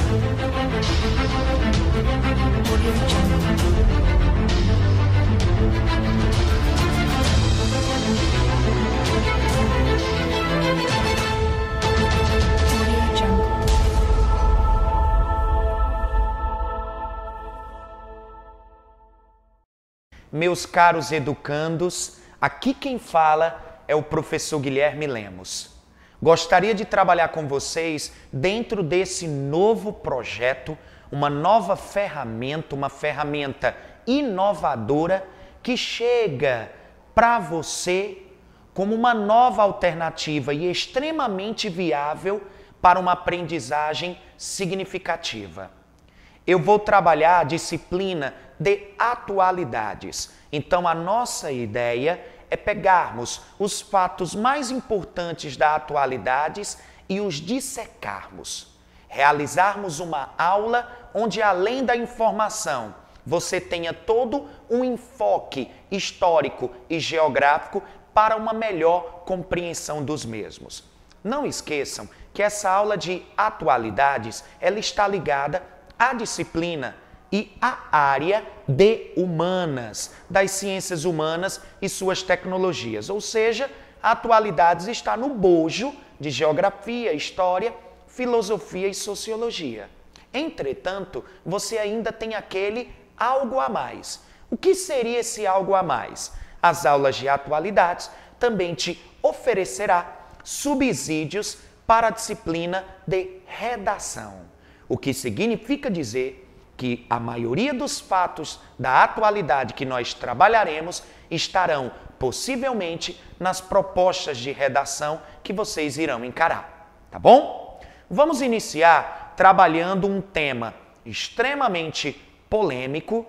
Audio Jungle. Audio Jungle. Meus caros educandos, aqui quem fala é o professor Guilherme Lemos. Gostaria de trabalhar com vocês dentro desse novo projeto, uma nova ferramenta, uma ferramenta inovadora que chega para você como uma nova alternativa e extremamente viável para uma aprendizagem significativa. Eu vou trabalhar a disciplina de atualidades. Então, a nossa ideia é pegarmos os fatos mais importantes da atualidades e os dissecarmos. Realizarmos uma aula onde, além da informação, você tenha todo um enfoque histórico e geográfico para uma melhor compreensão dos mesmos. Não esqueçam que essa aula de atualidades ela está ligada à disciplina e à área de humanas, das ciências humanas e suas tecnologias. Ou seja, a atualidades está no bojo de geografia, história, filosofia e sociologia. Entretanto, você ainda tem aquele algo a mais. O que seria esse algo a mais? As aulas de atualidades também te oferecerá subsídios para a disciplina de redação. O que significa dizer que a maioria dos fatos da atualidade que nós trabalharemos estarão possivelmente nas propostas de redação que vocês irão encarar, tá bom? Vamos iniciar trabalhando um tema extremamente polêmico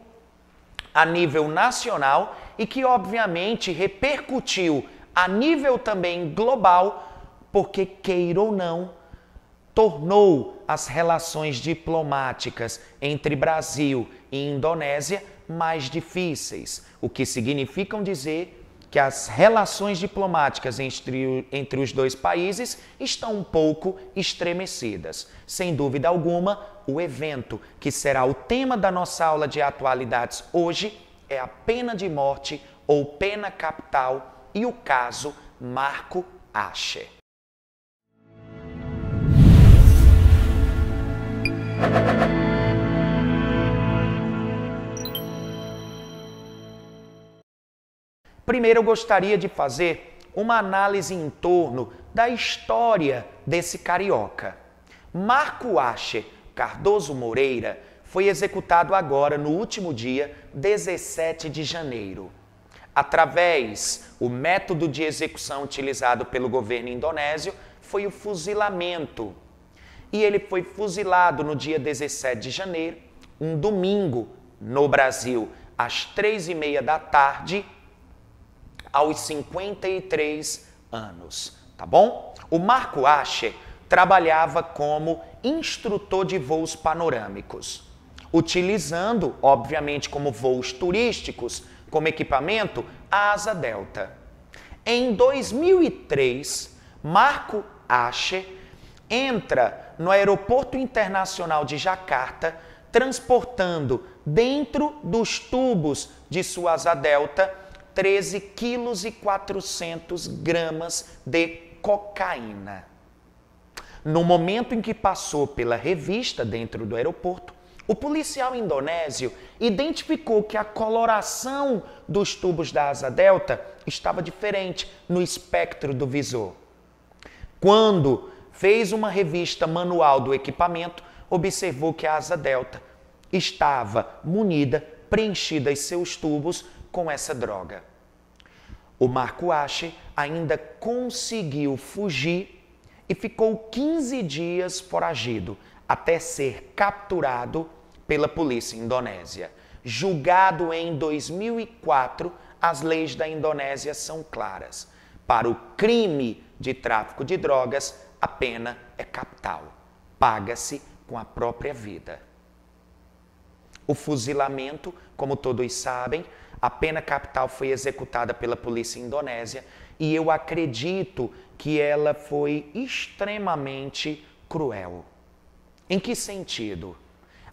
a nível nacional e que obviamente repercutiu a nível também global, porque queira ou não, tornou as relações diplomáticas entre Brasil e Indonésia mais difíceis, o que significa dizer que as relações diplomáticas entre os dois países estão um pouco estremecidas. Sem dúvida alguma, o evento que será o tema da nossa aula de atualidades hoje é a pena de morte ou pena capital e o caso Marco Ache. Primeiro eu gostaria de fazer uma análise em torno da história desse carioca. Marco Ache Cardoso Moreira foi executado agora no último dia 17 de janeiro. Através o método de execução utilizado pelo governo indonésio foi o fuzilamento. E ele foi fuzilado no dia 17 de janeiro, um domingo, no Brasil, às 3h30 da tarde, aos 53 anos, tá bom? O Marco Ache trabalhava como instrutor de voos panorâmicos, utilizando, obviamente, como voos turísticos, como equipamento, a asa delta. Em 2003, Marco Ache entra no Aeroporto Internacional de Jacarta, transportando dentro dos tubos de sua asa delta 13,4 kg de cocaína. No momento em que passou pela revista dentro do aeroporto, o policial indonésio identificou que a coloração dos tubos da asa delta estava diferente no espectro do visor. Quando fez uma revista manual do equipamento, observou que a asa delta estava munida, preenchida em seus tubos com essa droga. O Marco Ache ainda conseguiu fugir e ficou 15 dias foragido, até ser capturado pela polícia indonésia. Julgado em 2004, as leis da Indonésia são claras. Para o crime de tráfico de drogas, a pena é capital. Paga-se com a própria vida. O fuzilamento, como todos sabem, a pena capital foi executada pela polícia indonésia e eu acredito que ela foi extremamente cruel. Em que sentido?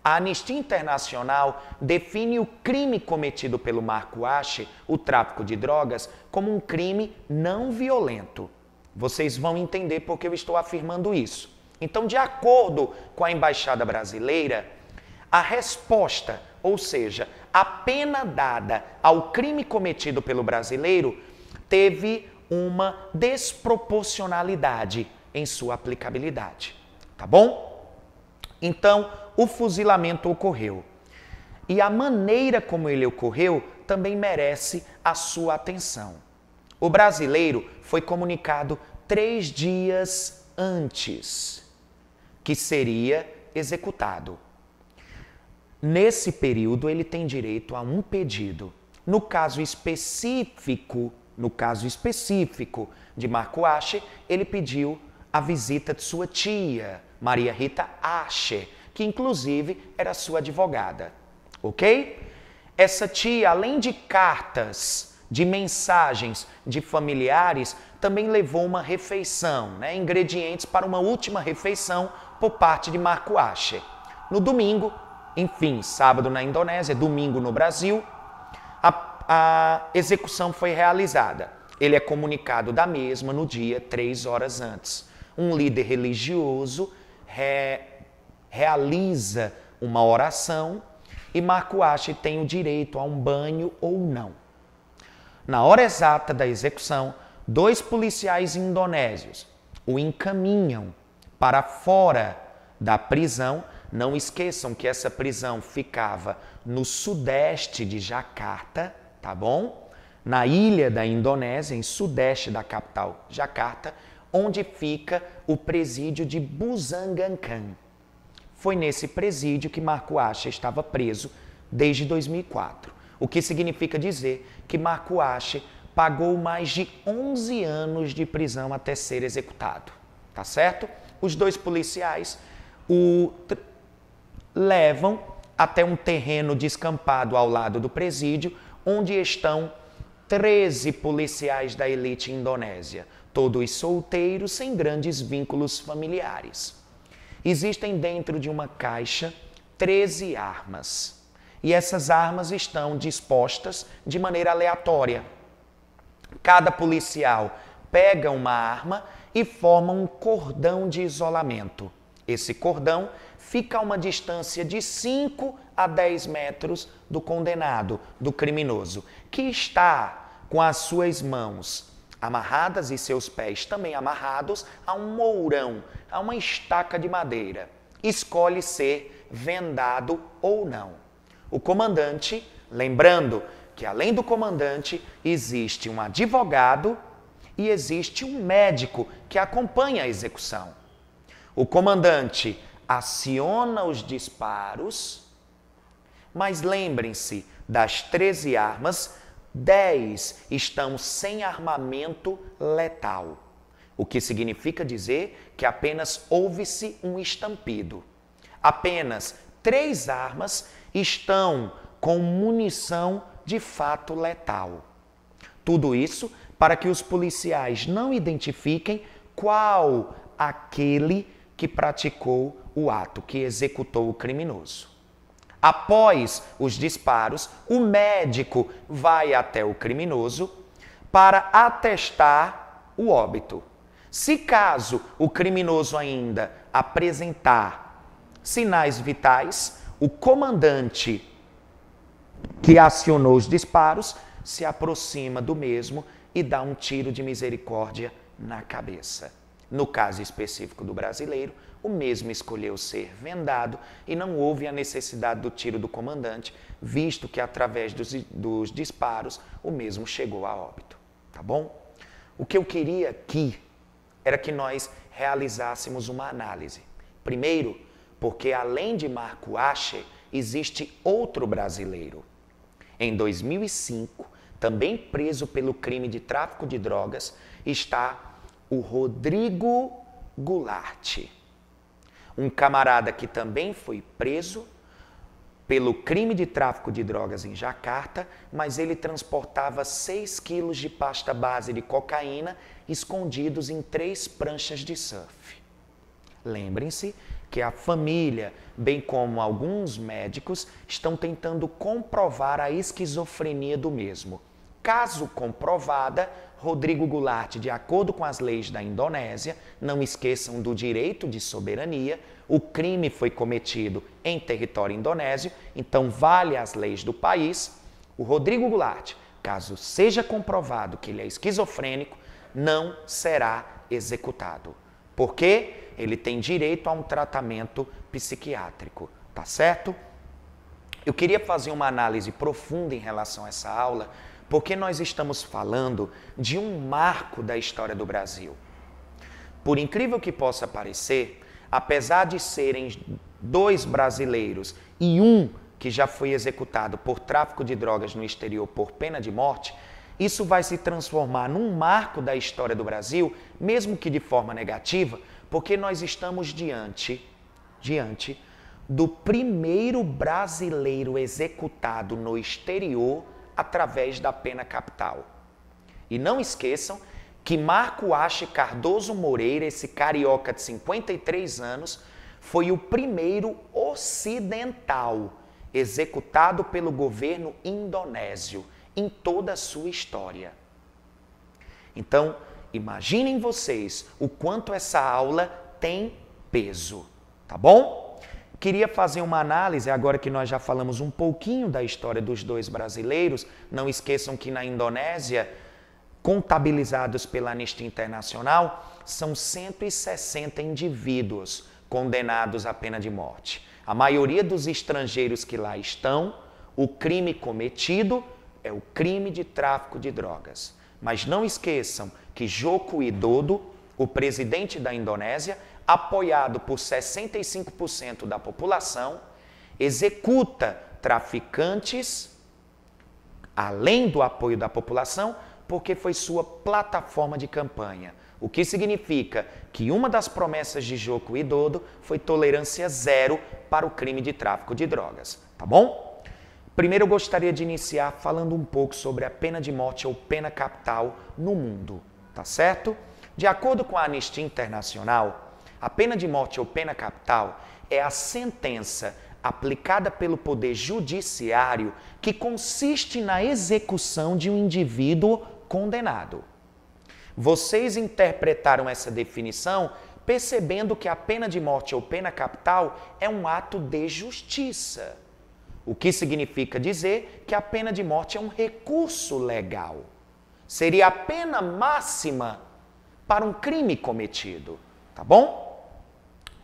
A Anistia Internacional define o crime cometido pelo Marco Ache, o tráfico de drogas, como um crime não violento. Vocês vão entender por que eu estou afirmando isso. Então, de acordo com a Embaixada Brasileira, a resposta, ou seja, a pena dada ao crime cometido pelo brasileiro, teve uma desproporcionalidade em sua aplicabilidade. Tá bom? Então, o fuzilamento ocorreu. E a maneira como ele ocorreu também merece a sua atenção. O brasileiro foi comunicado 3 dias antes que seria executado. Nesse período, ele tem direito a um pedido. No caso específico de Marco Ache, ele pediu a visita de sua tia, Maria Rita Ache, que inclusive era sua advogada, ok? Essa tia, além de cartas, de mensagens de familiares, também levou uma refeição, ingredientes para uma última refeição por parte de Marco Ache. No domingo, enfim, sábado na Indonésia, domingo no Brasil, a execução foi realizada. Ele é comunicado da mesma no dia 3 horas antes. Um líder religioso realiza uma oração e Marco Ache tem o direito a um banho ou não. Na hora exata da execução, 2 policiais indonésios o encaminham para fora da prisão. Não esqueçam que essa prisão ficava no sudeste de Jacarta, tá bom? Na ilha da Indonésia, em sudeste da capital Jacarta, onde fica o presídio de Buzangacan. Foi nesse presídio que Marco Ache estava preso desde 2004. O que significa dizer que Marco Ache pagou mais de 11 anos de prisão até ser executado. Tá certo? Os 2 policiais o levam até um terreno descampado ao lado do presídio, onde estão 13 policiais da elite indonésia, todos solteiros, sem grandes vínculos familiares. Existem dentro de uma caixa 13 armas. E essas armas estão dispostas de maneira aleatória. Cada policial pega uma arma e forma um cordão de isolamento. Esse cordão fica a uma distância de 5 a 10 metros do condenado, do criminoso, que está com as suas mãos amarradas e seus pés também amarrados a um mourão, a uma estaca de madeira. Escolhe ser vendado ou não. O comandante, lembrando que além do comandante existe um advogado e existe um médico que acompanha a execução. O comandante aciona os disparos, mas lembrem-se, das 13 armas, 10 estão sem armamento letal, o que significa dizer que apenas houve-se um estampido. Apenas 3 armas estão com munição de fato letal. Tudo isso para que os policiais não identifiquem qual aquele que praticou o ato, que executou o criminoso. Após os disparos, o médico vai até o criminoso para atestar o óbito. Se caso o criminoso ainda apresentar sinais vitais, o comandante que acionou os disparos se aproxima do mesmo e dá um tiro de misericórdia na cabeça. No caso específico do brasileiro, o mesmo escolheu ser vendado e não houve a necessidade do tiro do comandante, visto que através dos disparos o mesmo chegou a óbito. Tá bom? O que eu queria aqui era que nós realizássemos uma análise. Primeiro, porque além de Marco Ache, existe outro brasileiro. Em 2005, também preso pelo crime de tráfico de drogas, está o Rodrigo Goulart, um camarada que também foi preso pelo crime de tráfico de drogas em Jacarta, mas ele transportava 6 quilos de pasta base de cocaína escondidos em 3 pranchas de surf. Lembrem-se que a família, bem como alguns médicos, estão tentando comprovar a esquizofrenia do mesmo. Caso comprovada, Rodrigo Goulart, de acordo com as leis da Indonésia, não esqueçam do direito de soberania, o crime foi cometido em território indonésio, então vale as leis do país. O Rodrigo Goulart, caso seja comprovado que ele é esquizofrênico, não será executado. Porque ele tem direito a um tratamento psiquiátrico, tá certo? Eu queria fazer uma análise profunda em relação a essa aula, porque nós estamos falando de um marco da história do Brasil. Por incrível que possa parecer, apesar de serem 2 brasileiros e um que já foi executado por tráfico de drogas no exterior por pena de morte, isso vai se transformar num marco da história do Brasil, mesmo que de forma negativa, porque nós estamos diante do primeiro brasileiro executado no exterior através da pena capital. E não esqueçam que Marco Ache Cardoso Moreira, esse carioca de 53 anos, foi o primeiro ocidental executado pelo governo indonésio em toda a sua história. Então, imaginem vocês o quanto essa aula tem peso, tá bom? Queria fazer uma análise, agora que nós já falamos um pouquinho da história dos 2 brasileiros, não esqueçam que na Indonésia, contabilizados pela Anistia Internacional, são 160 indivíduos condenados à pena de morte. A maioria dos estrangeiros que lá estão, o crime cometido é o crime de tráfico de drogas. Mas não esqueçam que Joko Widodo, o presidente da Indonésia, apoiado por 65% da população, executa traficantes, além do apoio da população, porque foi sua plataforma de campanha. O que significa que uma das promessas de Joko Widodo foi tolerância zero para o crime de tráfico de drogas, tá bom? Primeiro eu gostaria de iniciar falando um pouco sobre a pena de morte ou pena capital no mundo, tá certo? De acordo com a Anistia Internacional, a pena de morte ou pena capital é a sentença aplicada pelo poder judiciário que consiste na execução de um indivíduo condenado. Vocês interpretaram essa definição percebendo que a pena de morte ou pena capital é um ato de justiça. O que significa dizer que a pena de morte é um recurso legal. Seria a pena máxima para um crime cometido, tá bom?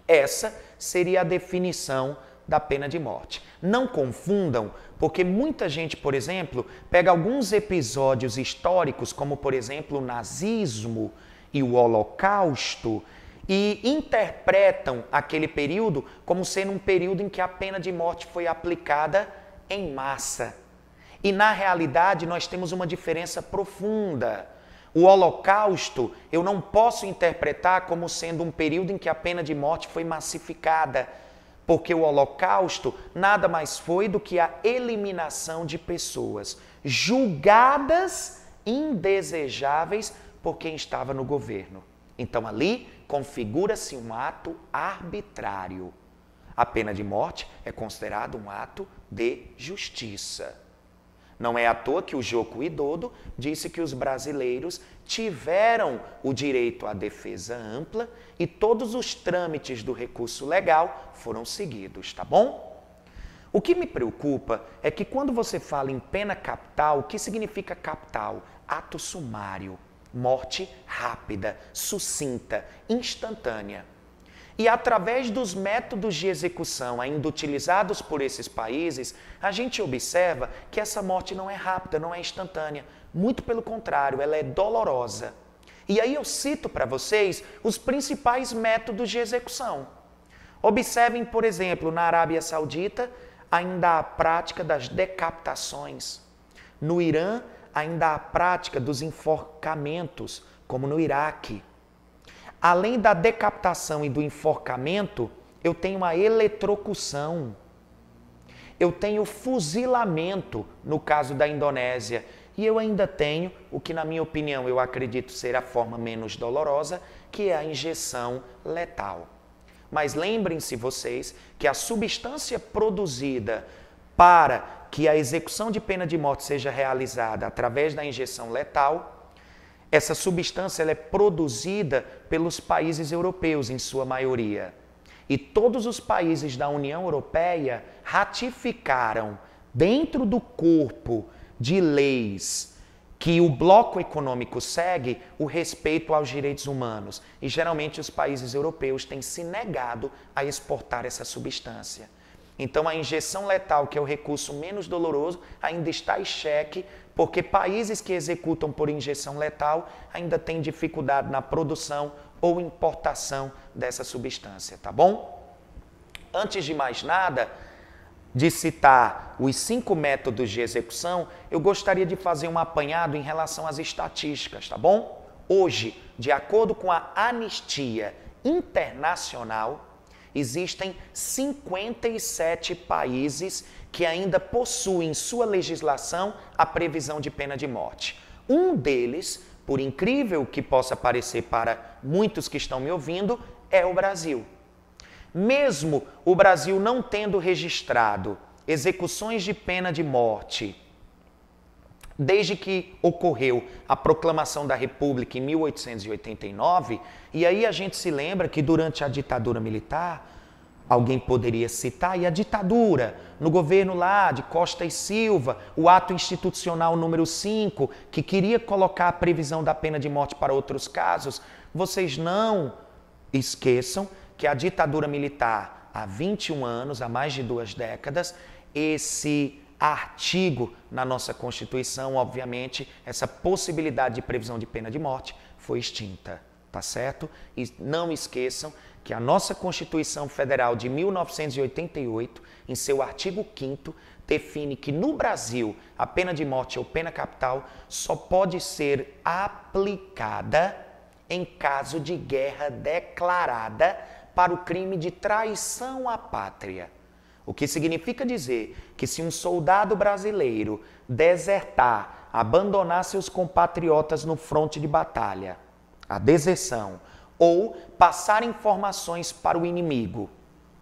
Essa seria a definição da pena de morte. Não confundam, porque muita gente, por exemplo, pega alguns episódios históricos, como por exemplo o nazismo e o Holocausto, e interpretam aquele período como sendo um período em que a pena de morte foi aplicada em massa. E na realidade nós temos uma diferença profunda. O Holocausto eu não posso interpretar como sendo um período em que a pena de morte foi massificada, porque o Holocausto nada mais foi do que a eliminação de pessoas julgadas indesejáveis por quem estava no governo. Então ali configura-se um ato arbitrário. A pena de morte é considerado um ato de justiça. Não é à toa que o Joko Widodo disse que os brasileiros tiveram o direito à defesa ampla e todos os trâmites do recurso legal foram seguidos, tá bom? O que me preocupa é que quando você fala em pena capital, o que significa capital? Ato sumário, morte rápida, sucinta, instantânea. E através dos métodos de execução ainda utilizados por esses países, a gente observa que essa morte não é rápida, não é instantânea. Muito pelo contrário, ela é dolorosa. E aí eu cito para vocês os principais métodos de execução. Observem, por exemplo, na Arábia Saudita, ainda há a prática das decapitações. No Irã, ainda há a prática dos enforcamentos, como no Iraque. Além da decapitação e do enforcamento, eu tenho a eletrocução. Eu tenho fuzilamento, no caso da Indonésia. E eu ainda tenho, o que na minha opinião eu acredito ser a forma menos dolorosa, que é a injeção letal. Mas lembrem-se vocês que a substância produzida para que a execução de pena de morte seja realizada através da injeção letal, essa substância ela é produzida pelos países europeus, em sua maioria. E todos os países da União Europeia ratificaram, dentro do corpo de leis que o bloco econômico segue, o respeito aos direitos humanos. E geralmente os países europeus têm se negado a exportar essa substância. Então a injeção letal, que é o recurso menos doloroso, ainda está em xeque, porque países que executam por injeção letal ainda têm dificuldade na produção ou importação dessa substância, tá bom? Antes de mais nada, de citar os 5 métodos de execução, eu gostaria de fazer um apanhado em relação às estatísticas, tá bom? Hoje, de acordo com a Anistia Internacional, existem 57 países que ainda possuem em sua legislação a previsão de pena de morte. Um deles, por incrível que possa parecer para muitos que estão me ouvindo, é o Brasil. Mesmo o Brasil não tendo registrado execuções de pena de morte desde que ocorreu a proclamação da República em 1889, e aí a gente se lembra que durante a ditadura militar, alguém poderia citar, e a ditadura, no governo lá de Costa e Silva, o ato institucional número 5, que queria colocar a previsão da pena de morte para outros casos, vocês não esqueçam que a ditadura militar, há 21 anos, há mais de 2 décadas, esse artigo na nossa Constituição, obviamente, essa possibilidade de previsão de pena de morte foi extinta, tá certo? E não esqueçam que a nossa Constituição Federal de 1988, em seu artigo 5º, define que no Brasil a pena de morte ou pena capital só pode ser aplicada em caso de guerra declarada para o crime de traição à pátria. O que significa dizer que se um soldado brasileiro desertar, abandonar seus compatriotas no fronte de batalha, a deserção, ou passar informações para o inimigo,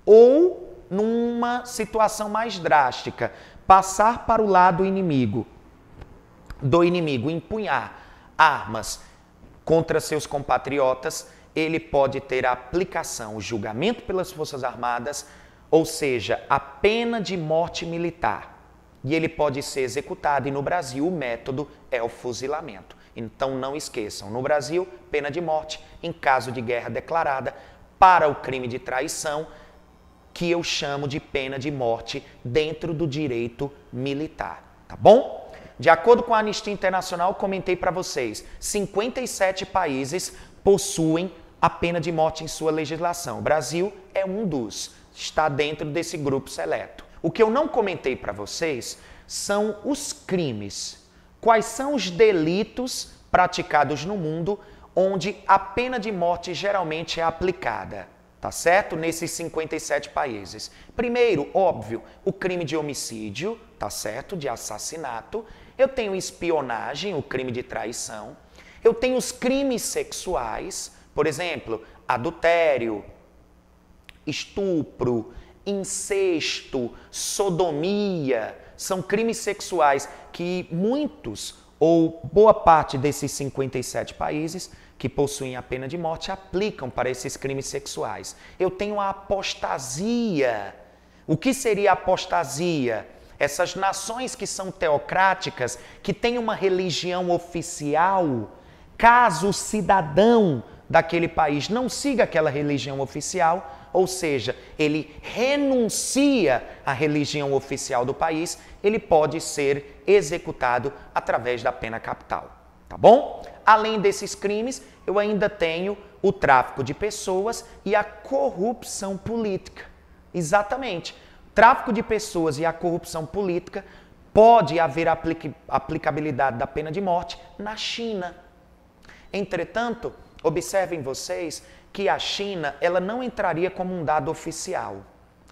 ou, numa situação mais drástica, passar para o lado do inimigo, empunhar armas contra seus compatriotas, ele pode ter a aplicação, o julgamento pelas Forças Armadas, ou seja, a pena de morte militar. E ele pode ser executado, e no Brasil o método é o fuzilamento. Então não esqueçam, no Brasil, pena de morte em caso de guerra declarada para o crime de traição, que eu chamo de pena de morte dentro do direito militar, tá bom? De acordo com a Anistia Internacional, comentei para vocês, 57 países possuem a pena de morte em sua legislação. O Brasil é um dos, está dentro desse grupo seleto. O que eu não comentei para vocês são os crimes. Quais são os delitos praticados no mundo onde a pena de morte geralmente é aplicada, tá certo? Nesses 57 países. Primeiro, óbvio, o crime de homicídio, tá certo? De assassinato. Eu tenho espionagem, o crime de traição. Eu tenho os crimes sexuais, por exemplo, adultério, estupro, incesto, sodomia, são crimes sexuais que muitos ou boa parte desses 57 países que possuem a pena de morte aplicam para esses crimes sexuais. Eu tenho a apostasia. O que seria a apostasia? Essas nações que são teocráticas, que têm uma religião oficial, caso o cidadão daquele país não siga aquela religião oficial, ou seja, ele renuncia à religião oficial do país, ele pode ser executado através da pena capital, tá bom? Além desses crimes, eu ainda tenho o tráfico de pessoas e a corrupção política. Exatamente. Tráfico de pessoas e a corrupção política pode haver aplicabilidade da pena de morte na China. Entretanto, observem vocês que a China ela não entraria como um dado oficial.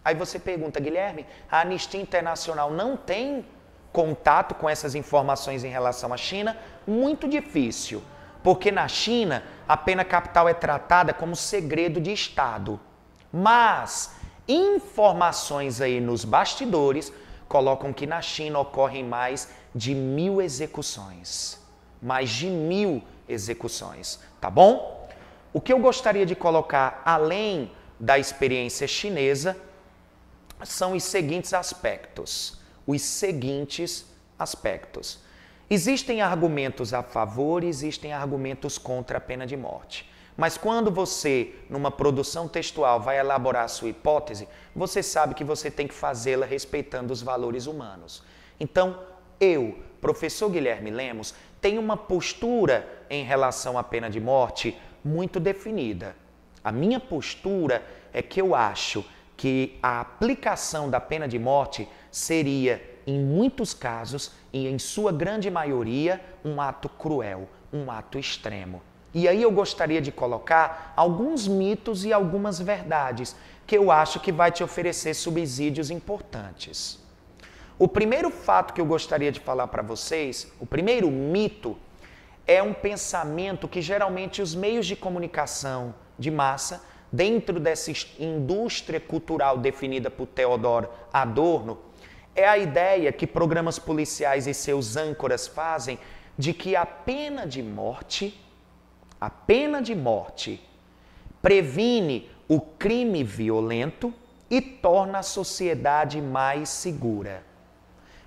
Aí você pergunta, Guilherme, a Anistia Internacional não tem contato com essas informações em relação à China? Muito difícil, porque na China a pena capital é tratada como segredo de Estado. Mas informações aí nos bastidores colocam que na China ocorrem mais de 1.000 execuções. Mais de 1.000 execuções, tá bom? O que eu gostaria de colocar, além da experiência chinesa, são os seguintes aspectos. Existem argumentos a favor e existem argumentos contra a pena de morte. Mas quando você, numa produção textual, vai elaborar a sua hipótese, você sabe que você tem que fazê-la respeitando os valores humanos. Então, eu, professor Guilherme Lemos, tenho uma postura em relação à pena de morte muito definida. A minha postura é que eu acho que a aplicação da pena de morte seria, em muitos casos, e em sua grande maioria, um ato cruel, um ato extremo. E aí eu gostaria de colocar alguns mitos e algumas verdades que eu acho que vai te oferecer subsídios importantes. O primeiro fato que eu gostaria de falar para vocês, o primeiro mito, é um pensamento que geralmente os meios de comunicação de massa, dentro dessa indústria cultural definida por Theodor Adorno, é a ideia que programas policiais e seus âncoras fazem de que a pena de morte previne o crime violento e torna a sociedade mais segura.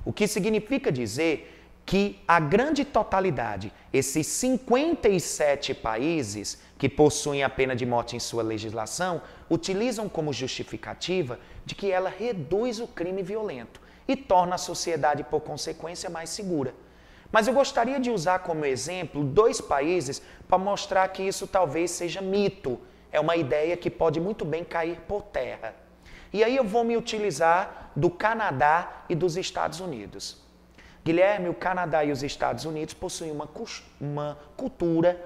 O que significa dizer que a grande totalidade, esses 57 países que possuem a pena de morte em sua legislação, utilizam como justificativa de que ela reduz o crime violento e torna a sociedade, por consequência, mais segura. Mas eu gostaria de usar como exemplo 2 países para mostrar que isso talvez seja mito. É uma ideia que pode muito bem cair por terra. E aí eu vou me utilizar do Canadá e dos Estados Unidos. Guilherme, o Canadá e os Estados Unidos possuem uma cultura,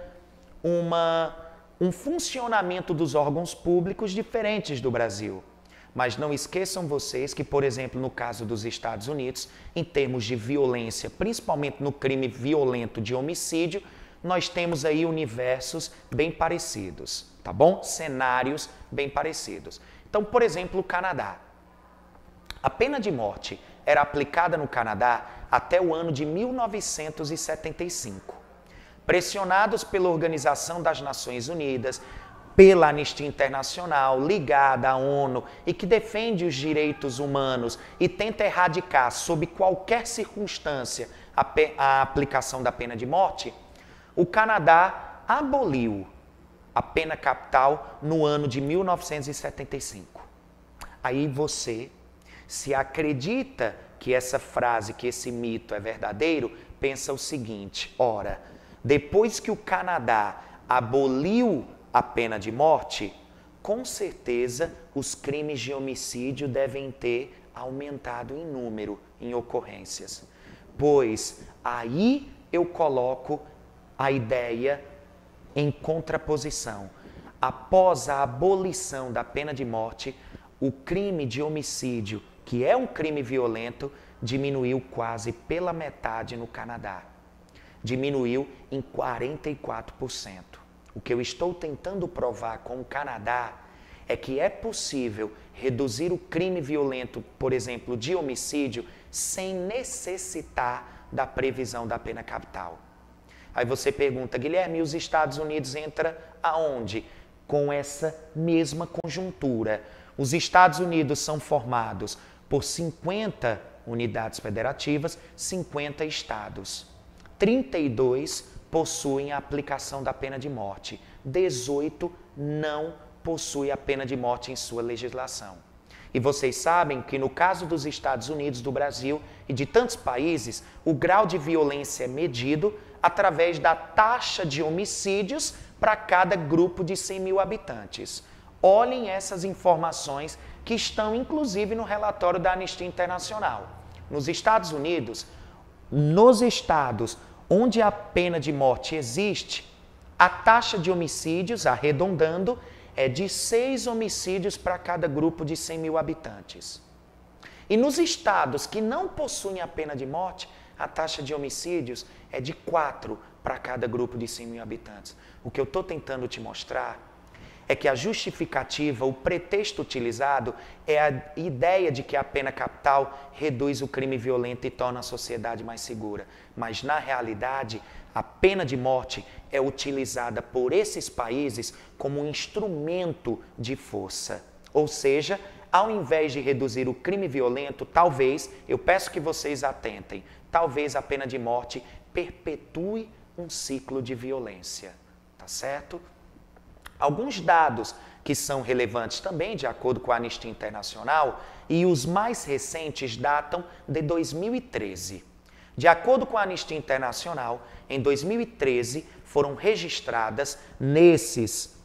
um funcionamento dos órgãos públicos diferentes do Brasil. Mas não esqueçam vocês que, por exemplo, no caso dos Estados Unidos, em termos de violência, principalmente no crime violento de homicídio, nós temos aí universos bem parecidos, tá bom? Cenários bem parecidos. Então, por exemplo, o Canadá. A pena de morte era aplicada no Canadá até o ano de 1975. Pressionados pela Organização das Nações Unidas, pela Anistia Internacional, ligada à ONU e que defende os direitos humanos e tenta erradicar, sob qualquer circunstância, a aplicação da pena de morte, o Canadá aboliu a pena capital no ano de 1975. Aí você, se acredita que essa frase, que esse mito é verdadeiro, pensa o seguinte: ora, depois que o Canadá aboliu a pena de morte, com certeza os crimes de homicídio devem ter aumentado em número, em ocorrências. Pois aí eu coloco a ideia em contraposição. Após a abolição da pena de morte, o crime de homicídio, que é um crime violento, diminuiu quase pela metade no Canadá. Diminuiu em 44%. O que eu estou tentando provar com o Canadá é que é possível reduzir o crime violento, por exemplo, de homicídio, sem necessitar da previsão da pena capital. Aí você pergunta, Guilherme, e os Estados Unidos entra aonde? Com essa mesma conjuntura. Os Estados Unidos são formados por 50 unidades federativas, 50 estados. 32 possuem a aplicação da pena de morte. 18 não possuem a pena de morte em sua legislação. E vocês sabem que no caso dos Estados Unidos, do Brasil e de tantos países, o grau de violência é medido através da taxa de homicídios para cada grupo de 100 mil habitantes. Olhem essas informações que estão inclusive no relatório da Anistia Internacional. Nos Estados Unidos, nos estados onde a pena de morte existe, a taxa de homicídios, arredondando, é de 6 homicídios para cada grupo de 100 mil habitantes. E nos estados que não possuem a pena de morte, a taxa de homicídios é de 4 para cada grupo de 100 mil habitantes. O que eu estou tentando te mostrar é que a justificativa, o pretexto utilizado é a ideia de que a pena capital reduz o crime violento e torna a sociedade mais segura. Mas, na realidade, a pena de morte é utilizada por esses países como um instrumento de força. Ou seja, ao invés de reduzir o crime violento, talvez, eu peço que vocês atentem, talvez a pena de morte perpetue um ciclo de violência. Tá certo? Alguns dados que são relevantes também, de acordo com a Anistia Internacional, e os mais recentes datam de 2013. De acordo com a Anistia Internacional, em 2013 foram registradas nesses...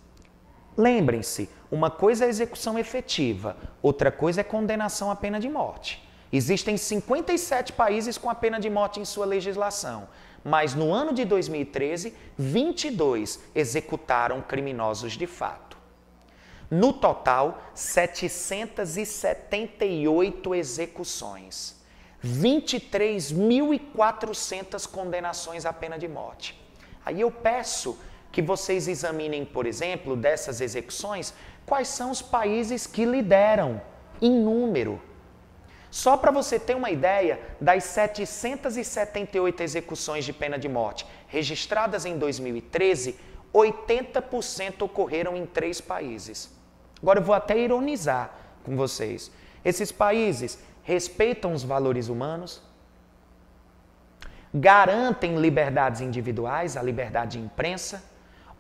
Lembrem-se, uma coisa é execução efetiva, outra coisa é condenação à pena de morte. Existem 57 países com a pena de morte em sua legislação, mas no ano de 2013, 22 executaram criminosos de fato. No total, 778 execuções, 23.400 condenações à pena de morte. Aí eu peço que vocês examinem, por exemplo, dessas execuções, quais são os países que lideram em número. Só para você ter uma ideia, das 778 execuções de pena de morte registradas em 2013, 80% ocorreram em 3 países. Agora eu vou até ironizar com vocês. Esses países respeitam os valores humanos, garantem liberdades individuais, a liberdade de imprensa.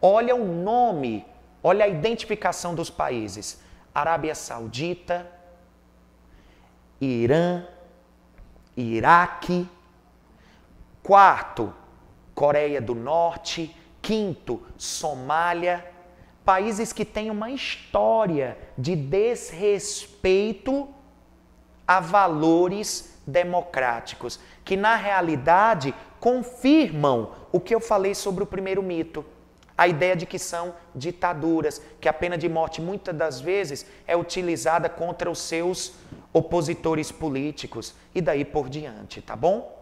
Olha o nome, olha a identificação dos países. Arábia Saudita, Irã, Iraque. 4º, Coreia do Norte. 5º, Somália. Países que têm uma história de desrespeito a valores democráticos, que na realidade confirmam o que eu falei sobre o primeiro mito. A ideia de que são ditaduras, que a pena de morte muitas das vezes é utilizada contra os seus opositores políticos e daí por diante, tá bom?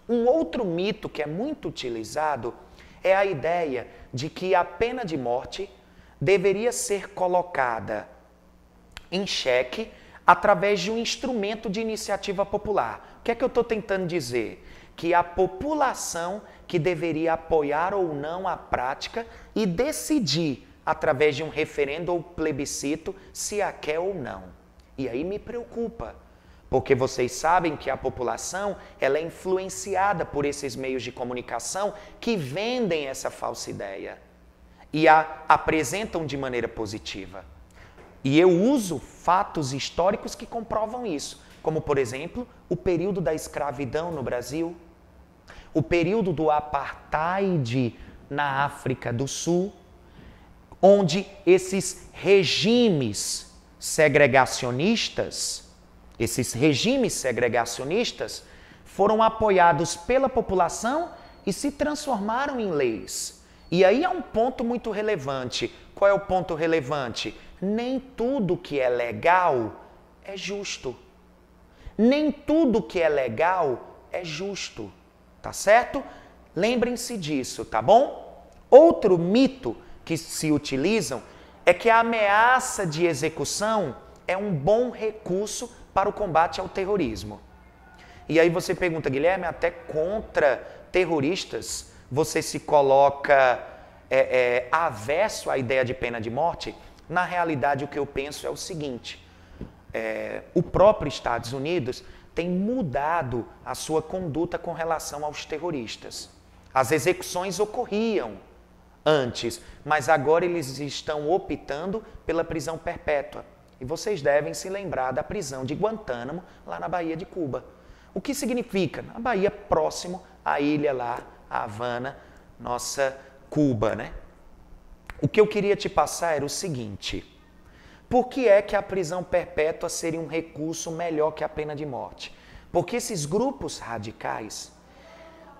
Um outro mito que é muito utilizado é a ideia de que a pena de morte deveria ser colocada em xeque através de um instrumento de iniciativa popular. O que é que eu estou tentando dizer? Que a população que deveria apoiar ou não a prática e decidir, através de um referendo ou plebiscito, se a quer ou não. E aí me preocupa, porque vocês sabem que a população ela é influenciada por esses meios de comunicação que vendem essa falsa ideia e a apresentam de maneira positiva. E eu uso fatos históricos que comprovam isso, como, por exemplo, o período da escravidão no Brasil, o período do apartheid na África do Sul, onde esses regimes segregacionistas foram apoiados pela população e se transformaram em leis. E aí há um ponto muito relevante. Qual é o ponto relevante? Nem tudo que é legal é justo. Nem tudo que é legal é justo. Tá certo? Lembrem-se disso, tá bom? Outro mito que se utilizam é que a ameaça de execução é um bom recurso para o combate ao terrorismo. E aí você pergunta, Guilherme, até contra terroristas você se coloca avesso à ideia de pena de morte? Na realidade, o que eu penso é o seguinte, o próprio Estados Unidos tem mudado a sua conduta com relação aos terroristas. As execuções ocorriam antes, mas agora eles estão optando pela prisão perpétua. E vocês devem se lembrar da prisão de Guantánamo, lá na Baía de Cuba. O que significa? Na Bahia, próximo à ilha lá, a Havana, nossa Cuba, né? O que eu queria te passar era o seguinte: por que é que a prisão perpétua seria um recurso melhor que a pena de morte? Porque esses grupos radicais,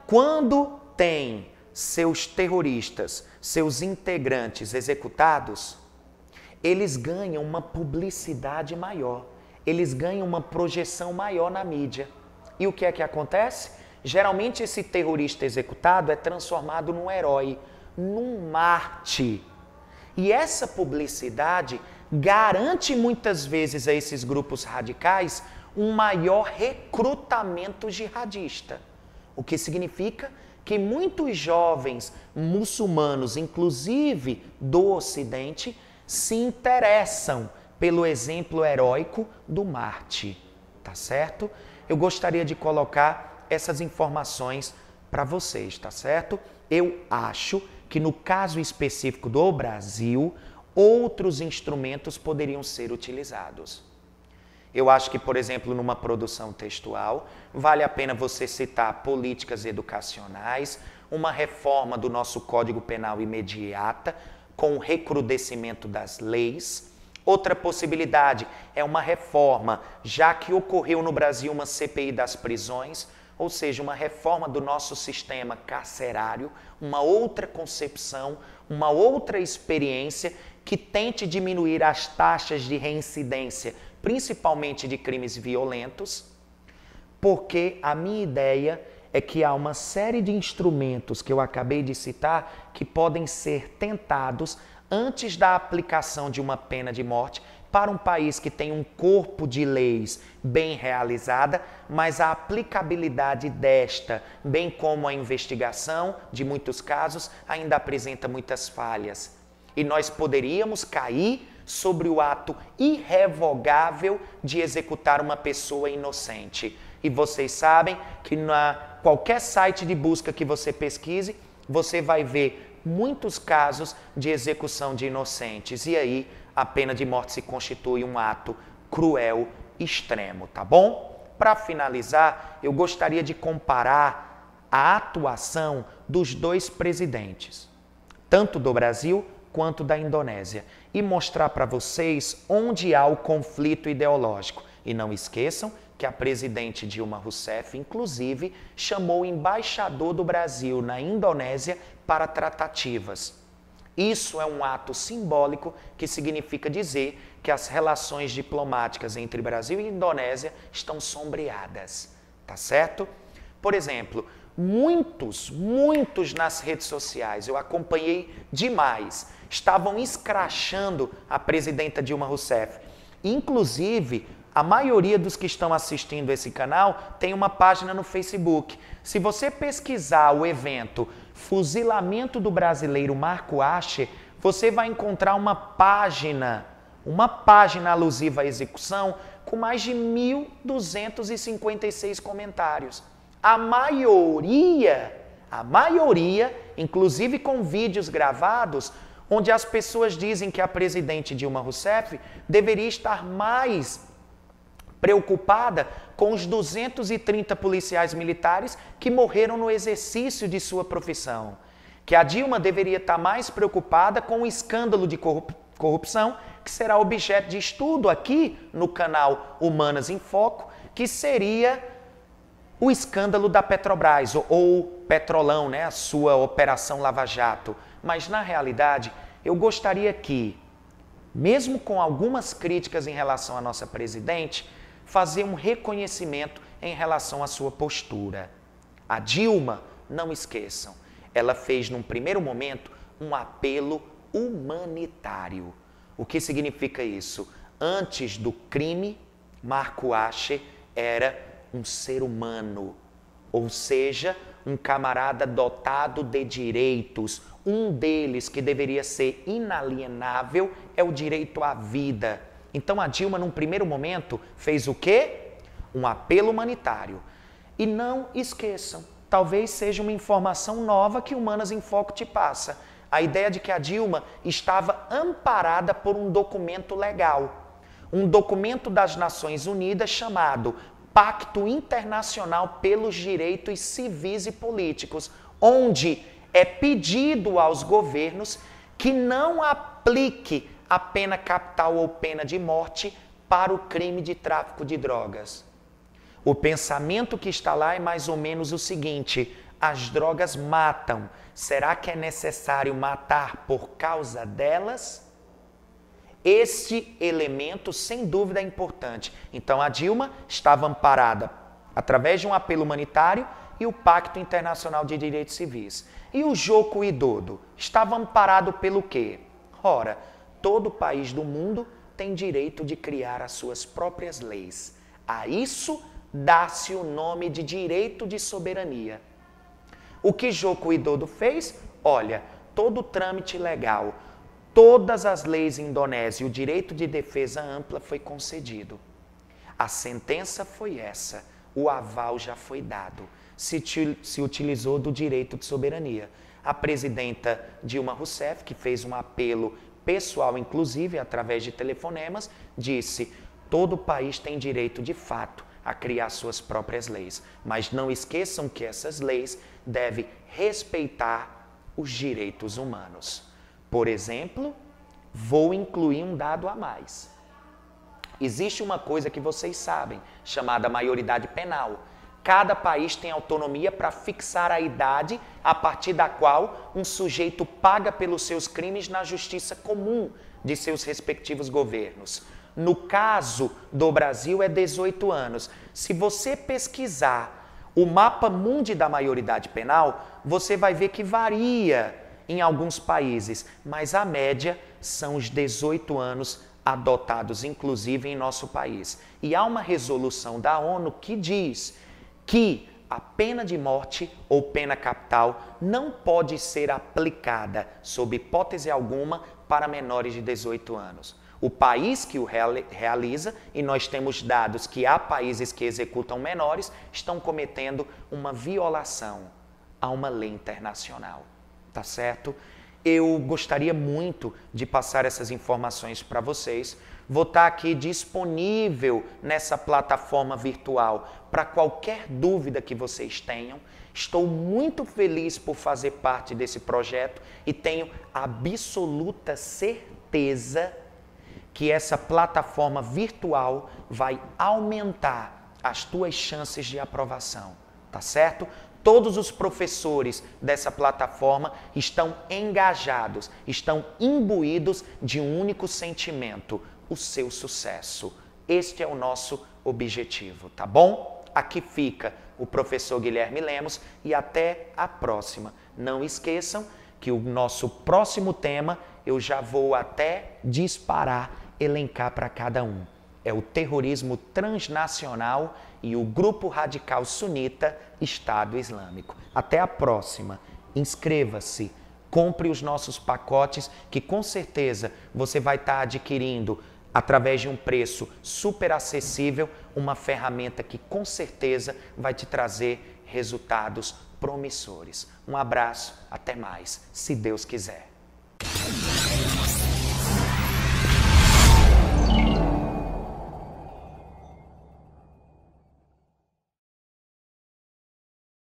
quando têm seus terroristas, seus integrantes executados, eles ganham uma publicidade maior, eles ganham uma projeção maior na mídia. E o que é que acontece? Geralmente esse terrorista executado é transformado num herói, num mártir. E essa publicidade garante muitas vezes a esses grupos radicais um maior recrutamento jihadista. O que significa que muitos jovens muçulmanos, inclusive do Ocidente, se interessam pelo exemplo heróico do Marte, tá certo? Eu gostaria de colocar essas informações para vocês, tá certo? Eu acho que no caso específico do Brasil, outros instrumentos poderiam ser utilizados. Eu acho que, por exemplo, numa produção textual, vale a pena você citar políticas educacionais, uma reforma do nosso Código Penal imediata, com o recrudescimento das leis. Outra possibilidade é uma reforma, já que ocorreu no Brasil uma CPI das prisões, ou seja, uma reforma do nosso sistema carcerário, uma outra concepção, uma outra experiência que tente diminuir as taxas de reincidência, principalmente de crimes violentos, porque a minha ideia é que há uma série de instrumentos que eu acabei de citar que podem ser tentados antes da aplicação de uma pena de morte para um país que tem um corpo de leis bem realizada, mas a aplicabilidade desta, bem como a investigação de muitos casos, ainda apresenta muitas falhas. E nós poderíamos cair sobre o ato irrevogável de executar uma pessoa inocente. E vocês sabem que qualquer site de busca que você pesquise, você vai ver muitos casos de execução de inocentes. E aí a pena de morte se constitui um ato cruel, extremo, tá bom? Para finalizar, eu gostaria de comparar a atuação dos dois presidentes, tanto do Brasil quanto da Indonésia, e mostrar para vocês onde há o conflito ideológico. E não esqueçam que a presidente Dilma Rousseff, inclusive, chamou o embaixador do Brasil na Indonésia para tratativas. Isso é um ato simbólico que significa dizer que as relações diplomáticas entre Brasil e Indonésia estão sombreadas, tá certo? Por exemplo, muitos nas redes sociais, eu acompanhei demais, estavam escrachando a presidenta Dilma Rousseff. Inclusive, a maioria dos que estão assistindo esse canal tem uma página no Facebook. Se você pesquisar o evento Fuzilamento do Brasileiro Marco Asher, você vai encontrar uma página alusiva à execução com mais de 1.256 comentários. A maioria, inclusive com vídeos gravados, onde as pessoas dizem que a presidente Dilma Rousseff deveria estar mais preocupada com os 230 policiais militares que morreram no exercício de sua profissão. Que a Dilma deveria estar mais preocupada com o escândalo de corrupção, que será objeto de estudo aqui no canal Humanas em Foco, que seria o escândalo da Petrobras, ou Petrolão, né, a sua Operação Lava Jato. Mas, na realidade, eu gostaria que, mesmo com algumas críticas em relação à nossa presidente, fazer um reconhecimento em relação à sua postura. A Dilma, não esqueçam, ela fez num primeiro momento um apelo humanitário. O que significa isso? Antes do crime, Marco Asher era um ser humano, ou seja, um camarada dotado de direitos. Um deles, que deveria ser inalienável, é o direito à vida. Então a Dilma, num primeiro momento, fez o quê? Um apelo humanitário. E não esqueçam, talvez seja uma informação nova que Humanas em Foco te passa. A ideia de que a Dilma estava amparada por um documento legal. Um documento das Nações Unidas chamado Pacto Internacional pelos Direitos Civis e Políticos, onde é pedido aos governos que não aplique a pena capital ou pena de morte para o crime de tráfico de drogas. O pensamento que está lá é mais ou menos o seguinte: as drogas matam. Será que é necessário matar por causa delas? Este elemento, sem dúvida, é importante. Então, a Dilma estava amparada através de um apelo humanitário e o Pacto Internacional de Direitos Civis. E o Joko Widodo estava amparado pelo quê? Ora, todo país do mundo tem direito de criar as suas próprias leis. A isso dá-se o nome de direito de soberania. O que Joko Widodo fez? Olha, todo o trâmite legal, todas as leis indonésias e o direito de defesa ampla foi concedido. A sentença foi essa, o aval já foi dado, se utilizou do direito de soberania. A presidenta Dilma Rousseff, que fez um apelo pessoal, inclusive através de telefonemas, disse: todo país tem direito de fato a criar suas próprias leis, mas não esqueçam que essas leis devem respeitar os direitos humanos. Por exemplo, vou incluir um dado a mais. Existe uma coisa que vocês sabem, chamada maioridade penal. Cada país tem autonomia para fixar a idade a partir da qual um sujeito paga pelos seus crimes na justiça comum de seus respectivos governos. No caso do Brasil é 18 anos. Se você pesquisar o mapa mundi da maioridade penal, você vai ver que varia em alguns países, mas a média são os 18 anos adotados, inclusive em nosso país. E há uma resolução da ONU que diz que a pena de morte ou pena capital não pode ser aplicada, sob hipótese alguma, para menores de 18 anos. O país que o realiza, e nós temos dados que há países que executam menores, estão cometendo uma violação a uma lei internacional. Tá certo? Eu gostaria muito de passar essas informações para vocês. Vou estar aqui disponível nessa plataforma virtual para qualquer dúvida que vocês tenham. Estou muito feliz por fazer parte desse projeto e tenho absoluta certeza que essa plataforma virtual vai aumentar as tuas chances de aprovação, tá certo? Todos os professores dessa plataforma estão engajados, estão imbuídos de um único sentimento: o seu sucesso. Este é o nosso objetivo, tá bom? Aqui fica o professor Guilherme Lemos e até a próxima. Não esqueçam que o nosso próximo tema eu já vou até disparar, elencar para cada um. É o terrorismo transnacional e o grupo radical sunita Estado Islâmico. Até a próxima. Inscreva-se, compre os nossos pacotes que com certeza você vai estar adquirindo através de um preço super acessível, uma ferramenta que com certeza vai te trazer resultados promissores. Um abraço, até mais, se Deus quiser.